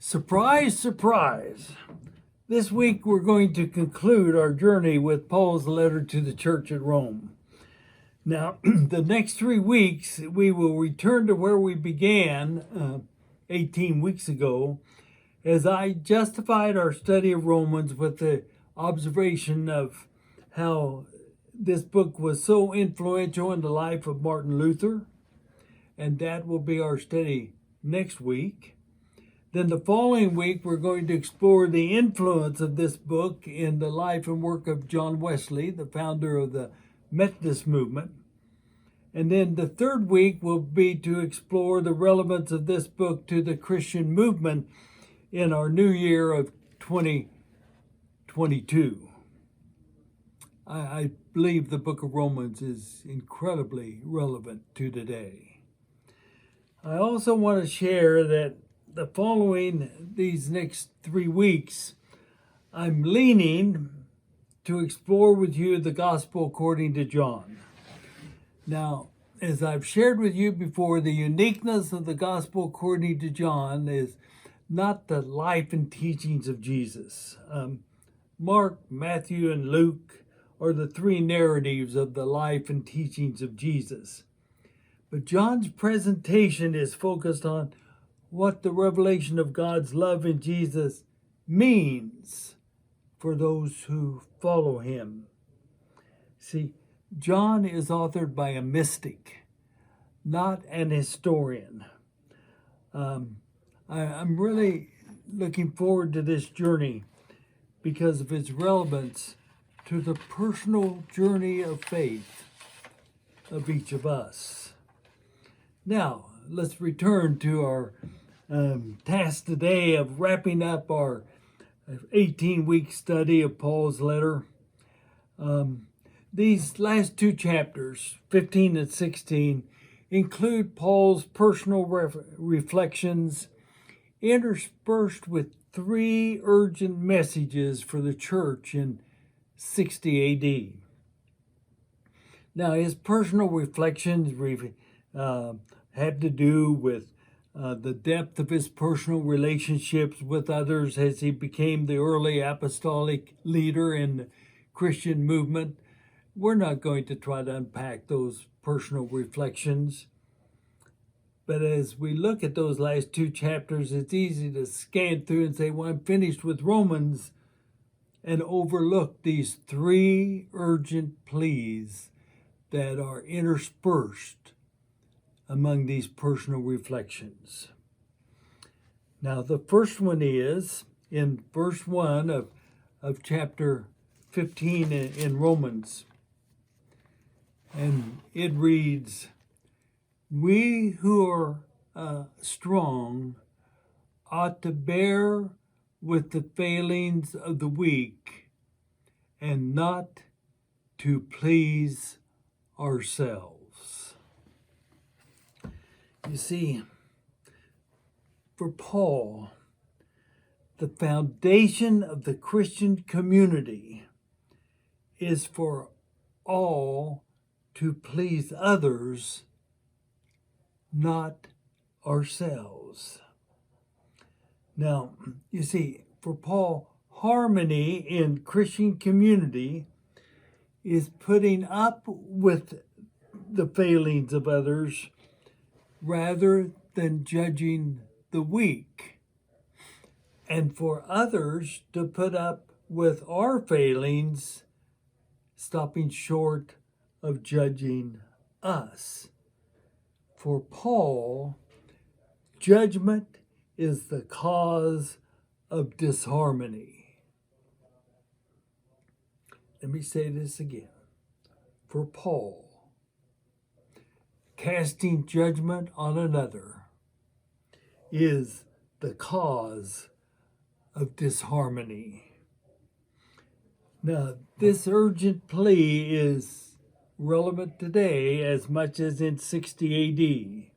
Surprise, surprise. This week we're going to conclude our journey with Paul's letter to the church at Rome. Now, the next 3 weeks we will return to where we began 18 weeks ago as I justified our study of Romans with the observation of how this book was so influential in the life of Martin Luther, and that will be our study next week. Then the following week, we're going to explore the influence of this book in the life and work of John Wesley, the founder of the Methodist movement. And then the third week will be to explore the relevance of this book to the Christian movement in our new year of 2022. I believe the book of Romans is incredibly relevant to today. I also want to share that the following these next 3 weeks, I'm leaning to explore with you the gospel according to John. Now, as I've shared with you before, the uniqueness of the gospel according to John is not the life and teachings of Jesus. Mark, Matthew, and Luke are the 3 narratives of the life and teachings of Jesus. But John's presentation is focused on what the revelation of God's love in Jesus means for those who follow him. See, John is authored by a mystic, not an historian. I'm really looking forward to this journey because of its relevance to the personal journey of faith of each of us. Now, let's return to our task today of wrapping up our 18-week study of Paul's letter. These last 2 chapters, 15 and 16, include Paul's personal reflections interspersed with 3 urgent messages for the church in 60 AD. Now, his personal reflections had to do with the depth of his personal relationships with others as he became the early apostolic leader in the Christian movement. We're not going to try to unpack those personal reflections. But as we look at those last 2 chapters, it's easy to scan through and say, well, I'm finished with Romans, and overlook these 3 urgent pleas that are interspersed among these personal reflections. Now, the first one is in verse 1 of chapter 15 in Romans. And it reads, "We who are strong ought to bear with the failings of the weak and not to please ourselves." You see, for Paul, the foundation of the Christian community is for all to please others, not ourselves. Now, you see, for Paul, harmony in Christian community is putting up with the failings of others rather than judging the weak, and for others to put up with our failings, stopping short of judging us. For Paul, judgment is the cause of disharmony. Let me say this again. For Paul, casting judgment on another is the cause of disharmony. Now, this urgent plea is relevant today as much as in 60 AD,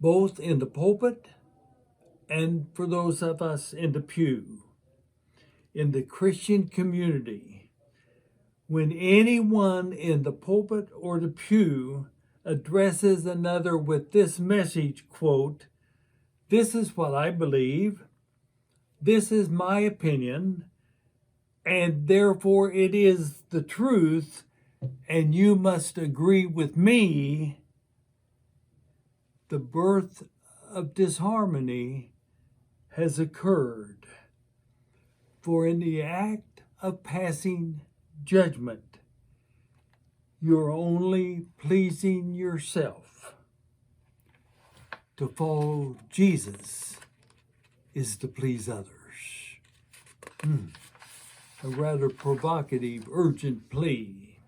both in the pulpit and for those of us in the pew. In the Christian community, when anyone in the pulpit or the pew addresses another with this message, quote, This is what I believe. This is my opinion, and therefore it is the truth, and you must agree with me. The birth of disharmony has occurred. For in the act of passing judgment, you're only pleasing yourself. To follow Jesus is to please others. A rather provocative, urgent plea.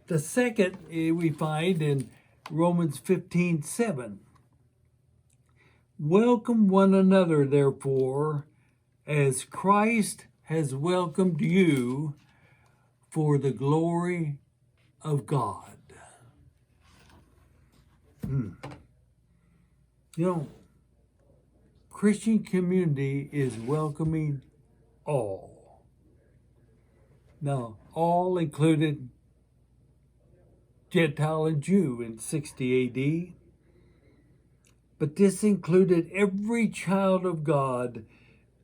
The second we find in Romans 15:7. Welcome one another, therefore, as Christ has welcomed you for the glory of God. Christian community is welcoming all. Now, all included Gentile and Jew in 60 AD. But this included every child of God.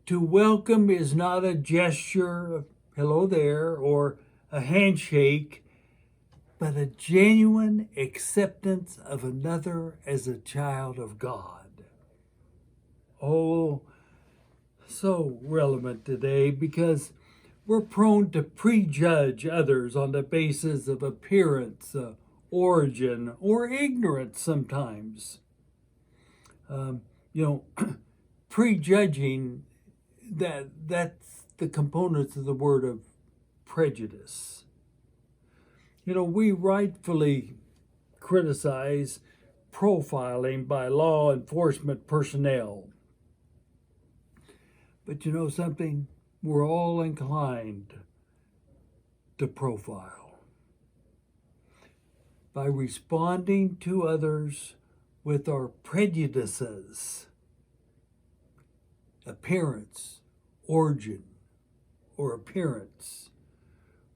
To welcome is not a gesture of hello there or a handshake, but a genuine acceptance of another as a child of God. Oh, so relevant today because we're prone to prejudge others on the basis of appearance, origin, or ignorance sometimes. Prejudging, that's the components of the word of prejudice. We rightfully criticize profiling by law enforcement personnel. But you know something? We're all inclined to profile. By responding to others with our prejudices, appearance, origin, or appearance,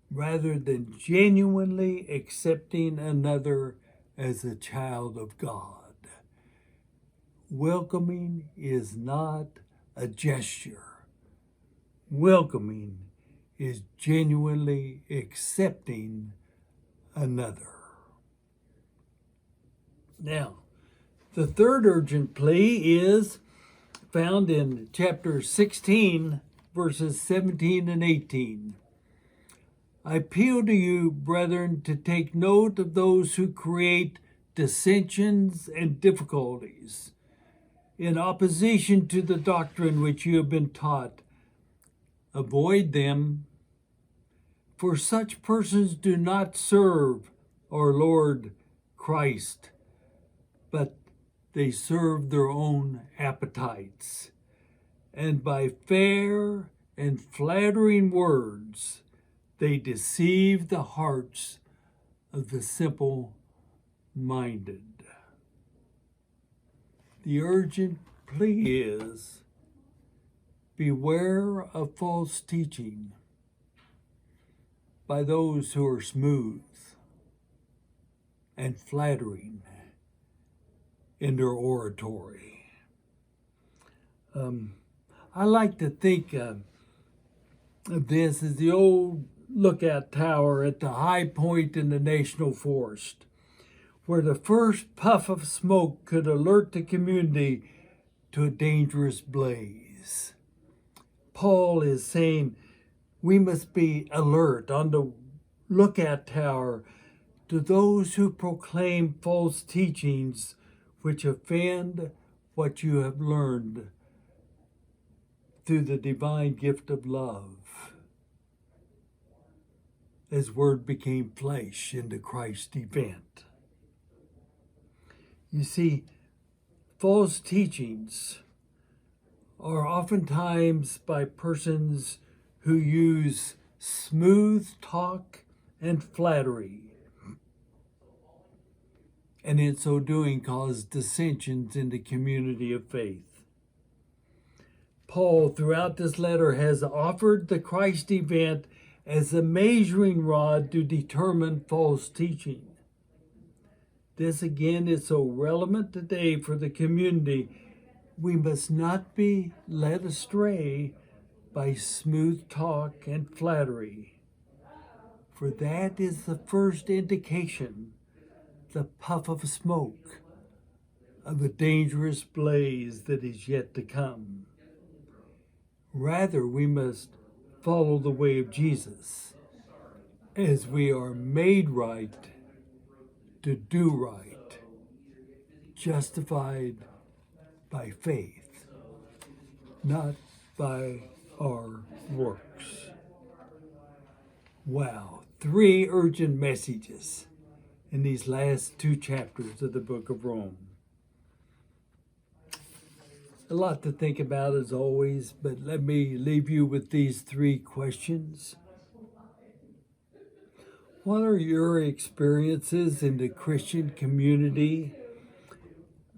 rather than genuinely accepting another as a child of God. Welcoming is not a gesture. Welcoming is genuinely accepting another. Now, the third urgent plea is found in chapter 16, verses 17 and 18. I appeal to you, brethren, to take note of those who create dissensions and difficulties in opposition to the doctrine which you have been taught. Avoid them, for such persons do not serve our Lord Christ, but they serve their own appetites, and by fair and flattering words they deceive the hearts of the simple-minded. The urgent plea is, beware of false teaching by those who are smooth and flattering in their oratory. I like to think of this as the old lookout tower at the high point in the national forest, where the first puff of smoke could alert the community to a dangerous blaze. Paul is saying we must be alert on the lookout tower to those who proclaim false teachings which offend what you have learned through the divine gift of love, as Word became flesh in the Christ event. You see, false teachings are oftentimes by persons who use smooth talk and flattery, and in so doing cause dissensions in the community of faith. Paul, throughout this letter, has offered the Christ event as a measuring rod to determine false teaching. This again is so relevant today for the community we must not be led astray by smooth talk and flattery, for that is the first indication, the puff of smoke, of the dangerous blaze that is yet to come. Rather, we must follow the way of Jesus, as we are made right to do right, justified by faith, not by our works. Wow, 3 urgent messages in these last 2 chapters of the book of Rome. A lot to think about as always, but let me leave you with these 3 questions. What are your experiences in the Christian community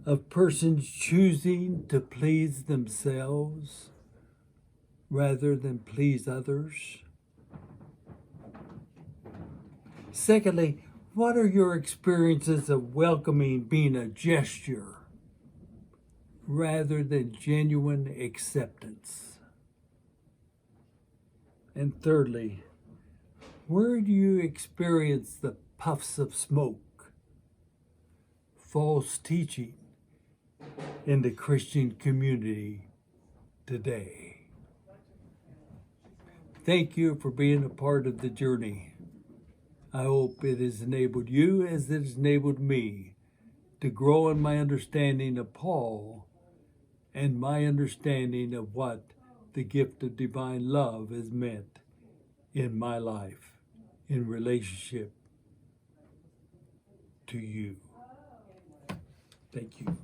of persons choosing to please themselves rather than please others? Secondly, what are your experiences of welcoming being a gesture rather than genuine acceptance? And thirdly, where do you experience the puffs of smoke, false teaching in the Christian community today? Thank you for being a part of the journey. I hope it has enabled you as it has enabled me to grow in my understanding of Paul and my understanding of what the gift of divine love has meant in my life in relationship to you. Thank you.